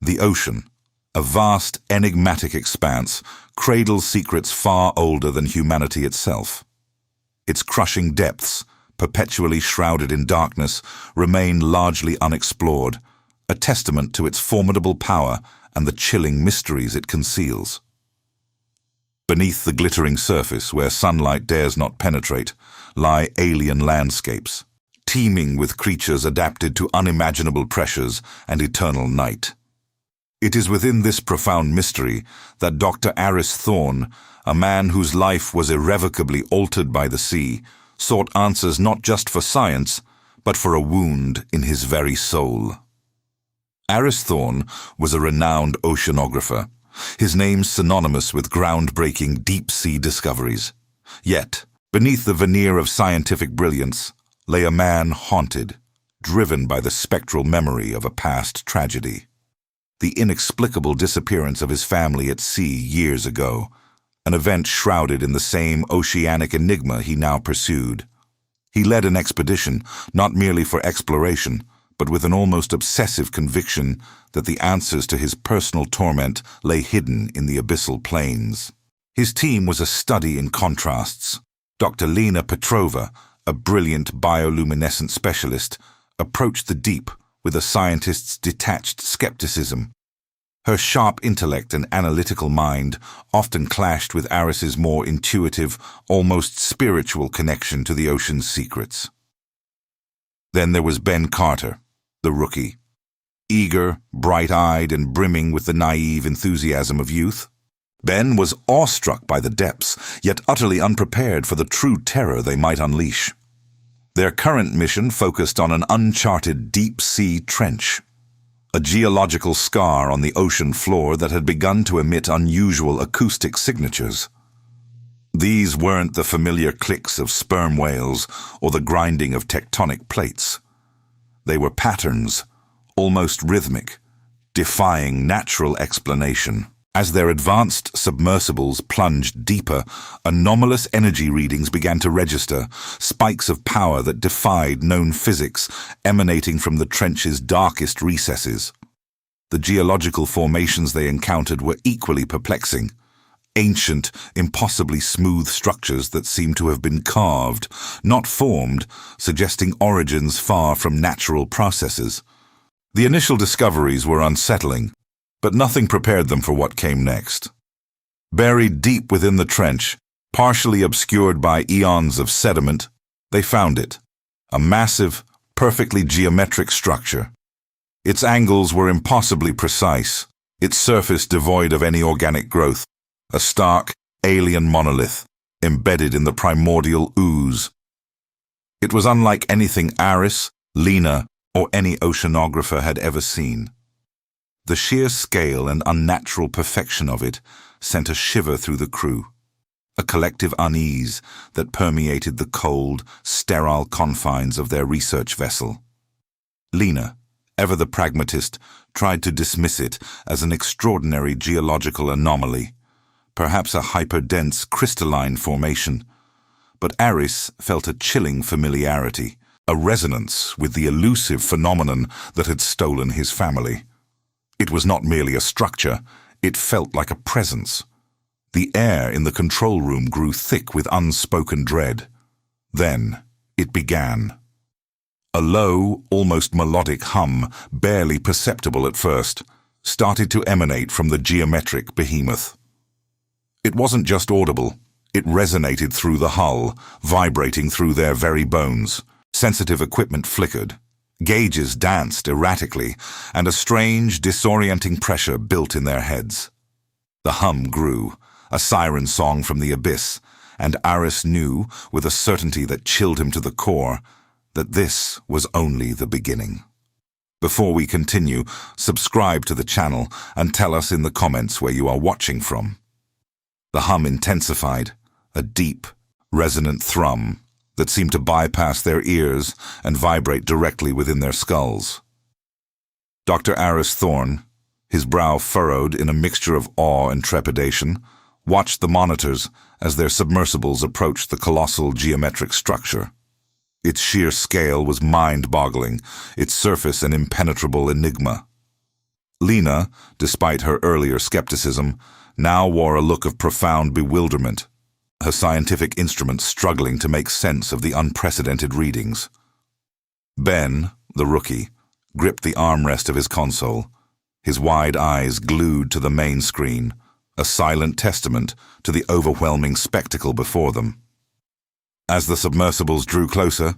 The ocean, a vast, enigmatic expanse, cradles secrets far older than humanity itself. Its crushing depths, perpetually shrouded in darkness, remain largely unexplored, a testament to its formidable power and the chilling mysteries it conceals. Beneath the glittering surface, where sunlight dares not penetrate, lie alien landscapes, teeming with creatures adapted to unimaginable pressures and eternal night. It is within this profound mystery that Dr. Aris Thorne, a man whose life was irrevocably altered by the sea, sought answers not just for science, but for a wound in his very soul. Aris Thorne was a renowned oceanographer, his name synonymous with groundbreaking deep-sea discoveries. Yet, beneath the veneer of scientific brilliance, lay a man haunted, driven by the spectral memory of a past tragedy. The inexplicable disappearance of his family at sea years ago, an event shrouded in the same oceanic enigma he now pursued. He led an expedition, not merely for exploration, but with an almost obsessive conviction that the answers to his personal torment lay hidden in the abyssal plains. His team was a study in contrasts. Dr. Lena Petrova, a brilliant bioluminescent specialist, approached the deep with a scientist's detached skepticism. Her sharp intellect and analytical mind often clashed with Aris's more intuitive, almost spiritual connection to the ocean's secrets. Then there was Ben Carter, the rookie. Eager, bright-eyed, and brimming with the naive enthusiasm of youth. Ben was awestruck by the depths, yet utterly unprepared for the true terror they might unleash. Their current mission focused on an uncharted deep-sea trench, a geological scar on the ocean floor that had begun to emit unusual acoustic signatures. These weren't the familiar clicks of sperm whales or the grinding of tectonic plates. They were patterns, almost rhythmic, defying natural explanation. As their advanced submersibles plunged deeper, anomalous energy readings began to register, spikes of power that defied known physics emanating from the trench's darkest recesses. The geological formations they encountered were equally perplexing. Ancient, impossibly smooth structures that seemed to have been carved, not formed, suggesting origins far from natural processes. The initial discoveries were unsettling, but nothing prepared them for what came next. Buried deep within the trench, partially obscured by eons of sediment, they found it, a massive, perfectly geometric structure. Its angles were impossibly precise, its surface devoid of any organic growth, a stark, alien monolith, embedded in the primordial ooze. It was unlike anything Aris, Lena, or any oceanographer had ever seen. The sheer scale and unnatural perfection of it sent a shiver through the crew, a collective unease that permeated the cold, sterile confines of their research vessel. Lena, ever the pragmatist, tried to dismiss it as an extraordinary geological anomaly, perhaps a hyperdense crystalline formation. But Aris felt a chilling familiarity, a resonance with the elusive phenomenon that had stolen his family. It was not merely a structure, it felt like a presence. The air in the control room grew thick with unspoken dread. Then it began. A low, almost melodic hum, barely perceptible at first, started to emanate from the geometric behemoth. It wasn't just audible, it resonated through the hull, vibrating through their very bones. Sensitive equipment flickered. Gauges danced erratically, and a strange, disorienting pressure built in their heads. The hum grew, a siren song from the abyss, and Aris knew, with a certainty that chilled him to the core, that this was only the beginning. Before we continue, subscribe to the channel and tell us in the comments where you are watching from. The hum intensified, a deep, resonant thrum that seemed to bypass their ears and vibrate directly within their skulls. Dr. Aris Thorne, his brow furrowed in a mixture of awe and trepidation, watched the monitors as their submersibles approached the colossal geometric structure. Its sheer scale was mind-boggling, its surface an impenetrable enigma. Lena, despite her earlier skepticism, now wore a look of profound bewilderment, her scientific instruments struggling to make sense of the unprecedented readings. Ben, the rookie, gripped the armrest of his console, his wide eyes glued to the main screen, a silent testament to the overwhelming spectacle before them. As the submersibles drew closer,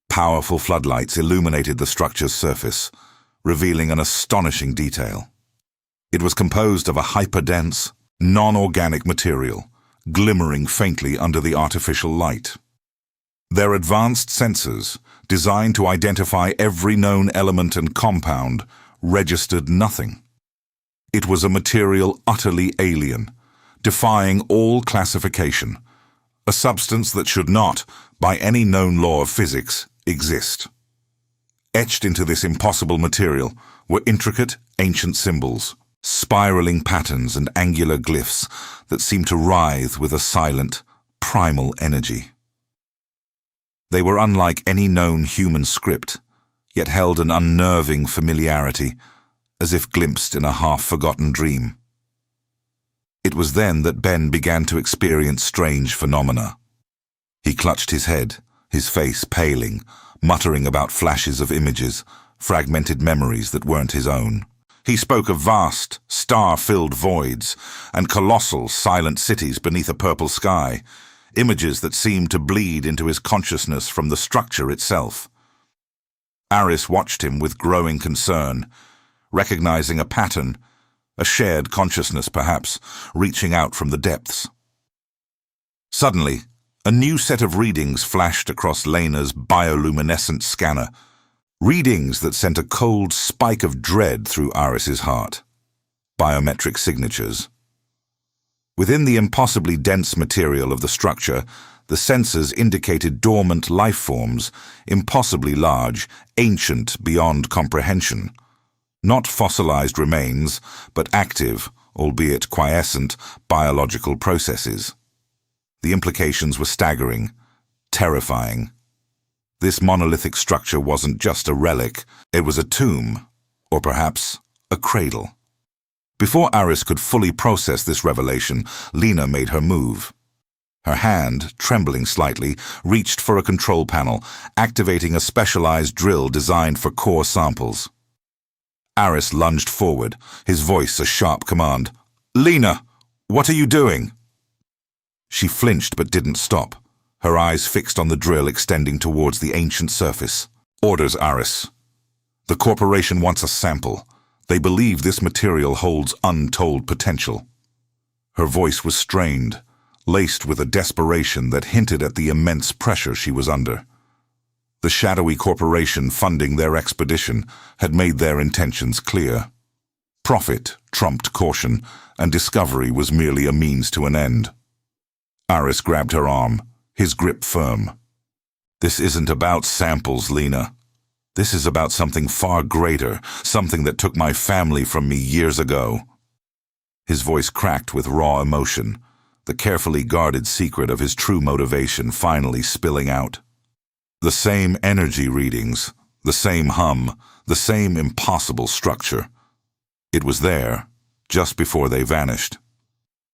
powerful floodlights illuminated the structure's surface, revealing an astonishing detail. It was composed of a hyperdense, non-organic material, glimmering faintly under the artificial light. Their advanced sensors, designed to identify every known element and compound, registered nothing. It was a material utterly alien, defying all classification, a substance that should not, by any known law of physics, exist. Etched into this impossible material were intricate, ancient symbols, spiraling patterns and angular glyphs that seemed to writhe with a silent, primal energy. They were unlike any known human script, yet held an unnerving familiarity, as if glimpsed in a half-forgotten dream. It was then that Ben began to experience strange phenomena. He clutched his head, his face paling, muttering about flashes of images, fragmented memories that weren't his own. He spoke of vast, star-filled voids and colossal, silent cities beneath a purple sky, images that seemed to bleed into his consciousness from the structure itself. Aris watched him with growing concern, recognizing a pattern, a shared consciousness perhaps, reaching out from the depths. Suddenly, a new set of readings flashed across Lena's bioluminescent scanner, readings that sent a cold spike of dread through Aris's heart. Biometric signatures. Within the impossibly dense material of the structure, the sensors indicated dormant life forms, impossibly large, ancient beyond comprehension. Not fossilized remains, but active, albeit quiescent, biological processes. The implications were staggering, terrifying. This monolithic structure wasn't just a relic, it was a tomb, or perhaps a cradle. Before Aris could fully process this revelation, Lena made her move. Her hand, trembling slightly, reached for a control panel, activating a specialized drill designed for core samples. Aris lunged forward, his voice a sharp command. "Lena, what are you doing?" She flinched but didn't stop, her eyes fixed on the drill extending towards the ancient surface. "Orders, Aris. The corporation wants a sample. They believe this material holds untold potential." Her voice was strained, laced with a desperation that hinted at the immense pressure she was under. The shadowy corporation funding their expedition had made their intentions clear. Profit trumped caution, and discovery was merely a means to an end. Aris grabbed her arm, his grip firm. "This isn't about samples, Lena. This is about something far greater, something that took my family from me years ago." His voice cracked with raw emotion, the carefully guarded secret of his true motivation finally spilling out. The same energy readings, the same hum, the same impossible structure. It was there, just before they vanished.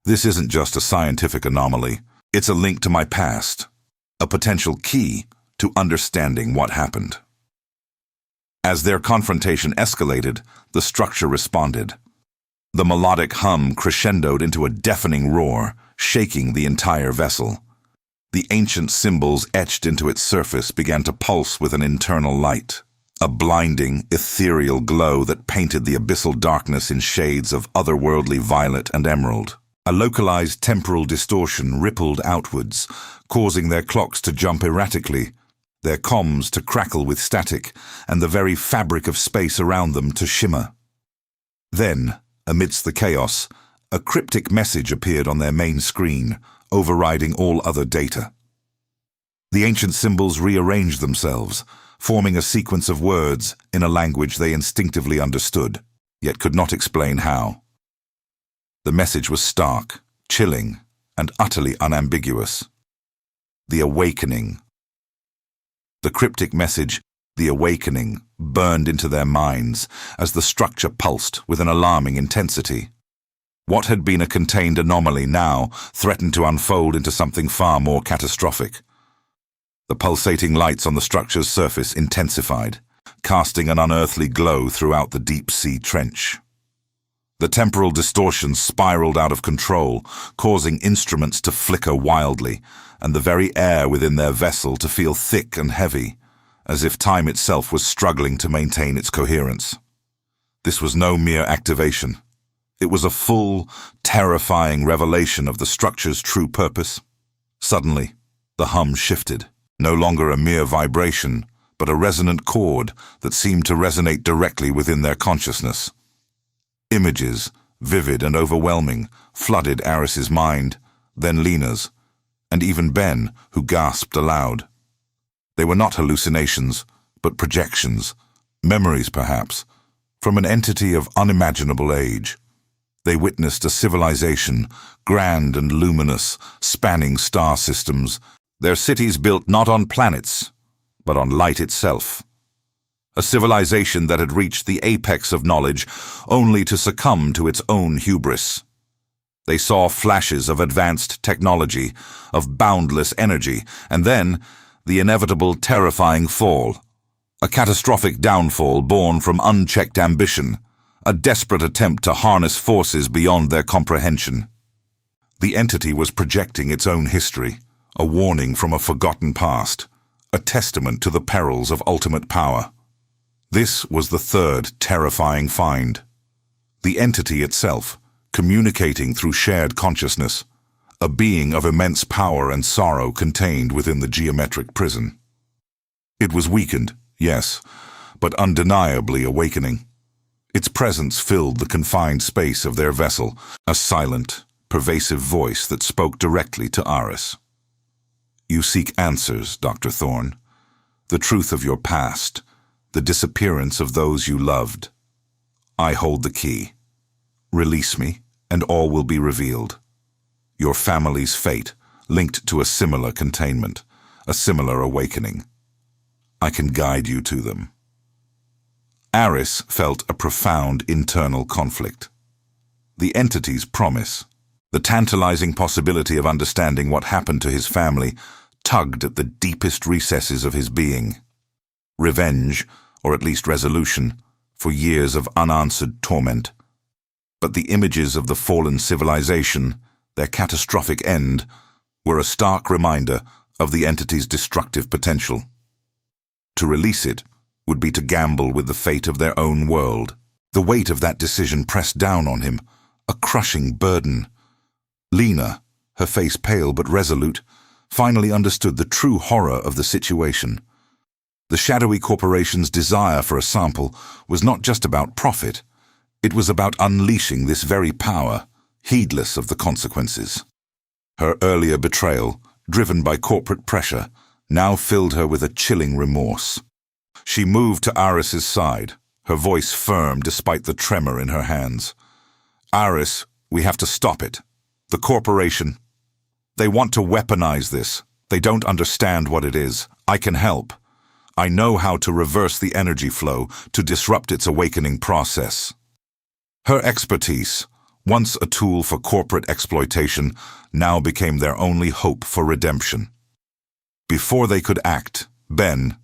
"This isn't just a scientific anomaly. It's a link to my past, a potential key to understanding what happened." As their confrontation escalated, the structure responded. The melodic hum crescendoed into a deafening roar, shaking the entire vessel. The ancient symbols etched into its surface began to pulse with an internal light, a blinding, ethereal glow that painted the abyssal darkness in shades of otherworldly violet and emerald. A localized temporal distortion rippled outwards, causing their clocks to jump erratically, their comms to crackle with static, and the very fabric of space around them to shimmer. Then, amidst the chaos, a cryptic message appeared on their main screen, overriding all other data. The ancient symbols rearranged themselves, forming a sequence of words in a language they instinctively understood, yet could not explain how. The message was stark, chilling, and utterly unambiguous. The awakening. The cryptic message, The awakening burned into their minds as the structure pulsed with an alarming intensity. What had been a contained anomaly now threatened to unfold into something far more catastrophic. The pulsating lights on the structure's surface intensified, casting an unearthly glow throughout the deep-sea trench. The temporal distortions spiraled out of control, causing instruments to flicker wildly, and the very air within their vessel to feel thick and heavy, as if time itself was struggling to maintain its coherence. This was no mere activation. It was a full, terrifying revelation of the structure's true purpose. Suddenly, the hum shifted, no longer a mere vibration, but a resonant chord that seemed to resonate directly within their consciousness. Images, vivid and overwhelming, flooded Aris's mind, then Lena's, and even Ben, who gasped aloud. They were not hallucinations, but projections, memories perhaps, from an entity of unimaginable age. They witnessed a civilization, grand and luminous, spanning star systems, their cities built not on planets, but on light itself. A civilization that had reached the apex of knowledge only to succumb to its own hubris. They saw flashes of advanced technology, of boundless energy, and then the inevitable terrifying fall. A catastrophic downfall born from unchecked ambition, a desperate attempt to harness forces beyond their comprehension. The entity was projecting its own history, a warning from a forgotten past, a testament to the perils of ultimate power. This was the third terrifying find. The entity itself, communicating through shared consciousness, a being of immense power and sorrow contained within the geometric prison. It was weakened, yes, but undeniably awakening. Its presence filled the confined space of their vessel, a silent, pervasive voice that spoke directly to Aris. You seek answers, Dr. Thorne. The truth of your past, the disappearance of those you loved. I hold the key. Release me, and all will be revealed. Your family's fate, linked to a similar containment, a similar awakening. I can guide you to them. Aris felt a profound internal conflict. The entity's promise, the tantalizing possibility of understanding what happened to his family, tugged at the deepest recesses of his being. Revenge, or at least resolution, for years of unanswered torment. But the images of the fallen civilization, their catastrophic end, were a stark reminder of the entity's destructive potential. To release it would be to gamble with the fate of their own world. The weight of that decision pressed down on him, a crushing burden. Lena, her face pale but resolute, finally understood the true horror of the situation. The shadowy corporation's desire for a sample was not just about profit. It was about unleashing this very power, heedless of the consequences. Her earlier betrayal, driven by corporate pressure, now filled her with a chilling remorse. She moved to Aris's side, her voice firm despite the tremor in her hands. Aris, we have to stop it. The corporation. They want to weaponize this. They don't understand what it is. I can help. I know how to reverse the energy flow to disrupt its awakening process. Her expertise, once a tool for corporate exploitation, now became their only hope for redemption. Before they could act, Ben,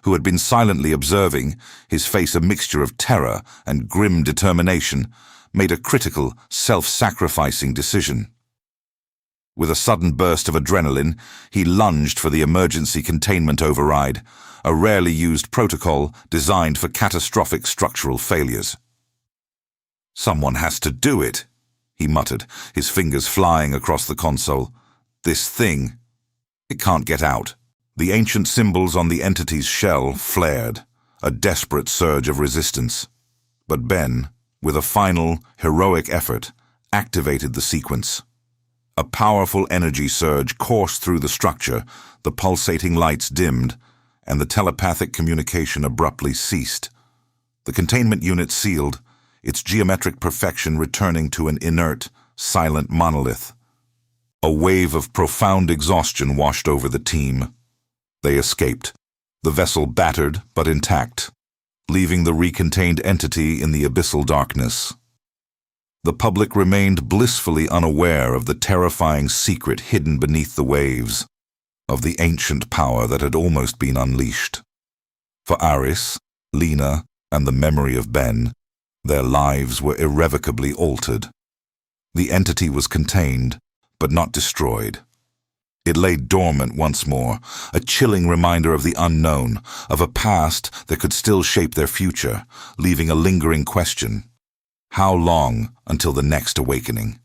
who had been silently observing, his face a mixture of terror and grim determination, made a critical, self-sacrificing decision. With a sudden burst of adrenaline, he lunged for the emergency containment override, a rarely used protocol designed for catastrophic structural failures. Someone has to do it, he muttered, his fingers flying across the console. This thing, it can't get out. The ancient symbols on the entity's shell flared, a desperate surge of resistance. But Ben, with a final, heroic effort, activated the sequence. A powerful energy surge coursed through the structure, the pulsating lights dimmed, and the telepathic communication abruptly ceased. The containment unit sealed, its geometric perfection returning to an inert, silent monolith. A wave of profound exhaustion washed over the team. They escaped, the vessel battered but intact, leaving the recontained entity in the abyssal darkness. The public remained blissfully unaware of the terrifying secret hidden beneath the waves, of the ancient power that had almost been unleashed. For Aris, Lena, and the memory of Ben, their lives were irrevocably altered. The entity was contained, but not destroyed. It lay dormant once more, a chilling reminder of the unknown, of a past that could still shape their future, leaving a lingering question. How long until the next awakening?